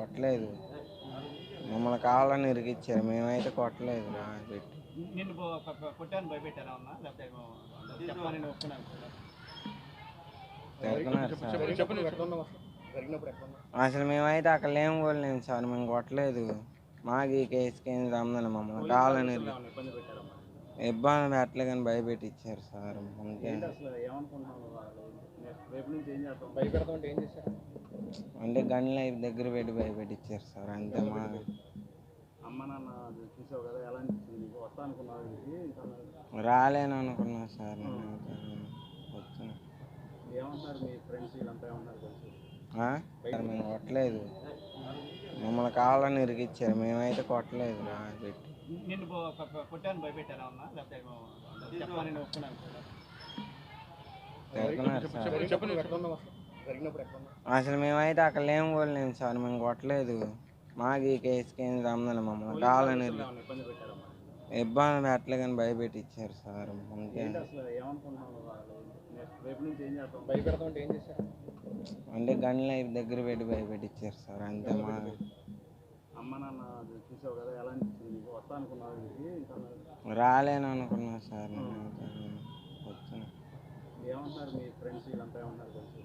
కొట్టలేదు. మమ్మల్ని కావాలని ఇరికిచ్చారు. మేమైతే కొట్టలేదు రా పెట్టి. నిన్ను కొట్టాను భయపెట్టారా ఉన్నా లేకపోతే చెప్పమని నేను ఒప్పుకున్నాను. తిడుతున్నారు సార్. అసలు మేమైతే అక్కడ లేము కూడా లేము సార్. మేము కొట్టలేదు. మాకు ఈ కేసుకి ఏం సంబంధం. మమ్మల్ని కావాలని ఇబ్బంది పెట్టారమ్మా. ఇబ్బంది పెట్టలే కానీ భయపెట్టించారు సార్. అంతే. ఏంటి అసలు ఏమనుకుంటున్నావు వాళ్ళు? రేపు నుంచి ఏం చేస్తాం? భయపెడతాం అంటే ఏం చేశారు? అంటే గన్లు దగ్గర పెట్టి భయపెట్టించారు సార్. అంతే. మా అమ్మ నాన్న చూసావు కదా, ఎలా అనిపించింది నీకు? వస్తా అనుకున్నావు ఇంటికి? రాలేను అనుకున్నా సార్. నేనైతే వచ్చాను. ఏమంటున్నారు మీ ఫ్రెండ్స్ వీళ్ళంతా? ఏమన్నారు కలిసి? సార్ మేము కొట్టలేదు. మమ్మల్ని కావాలని ఇరికిచ్చారు. మేమైతే కొట్టలేదు రా పెట్టి. నిన్ను కొట్టాను భయపెట్టారా ఉన్నా లేకపోతే చెప్పమని నేను ఒప్పుకున్నాను. తిడుతున్నారు సార్. అసలు మేమైతే అక్కడ లేము కూడా లేము సార్. మేము కొట్టలేదు. మాకు ఈ కేసుకి ఏం సంబంధం. మమ్మల్ని కావాలని ఇబ్బంది పెట్టారమ్మా. ఇబ్బంది పెట్టలే కానీ భయపెట్టించారు సార్. అంతే. ఏంటి అసలు ఏమనుకుంటున్నావు వాళ్ళు? రేపు నుంచి ఏం చేస్తాం? భయపెడతాం అంటే ఏం చేశారు? అంటే గన్లు దగ్గర పెట్టి భయపెట్టించారు సార్. అంతే. మా అమ్మ నాన్న చూసావు కదా, ఎలా అనిపించింది నీకు? వస్తా అనుకున్నావు ఇంటికి? రాలేను అనుకున్నా సార్. నేనైతే వచ్చాను. ఏమంటున్నారు మీ ఫ్రెండ్స్ వీళ్ళంతా? ఏమన్నారు కలిసి?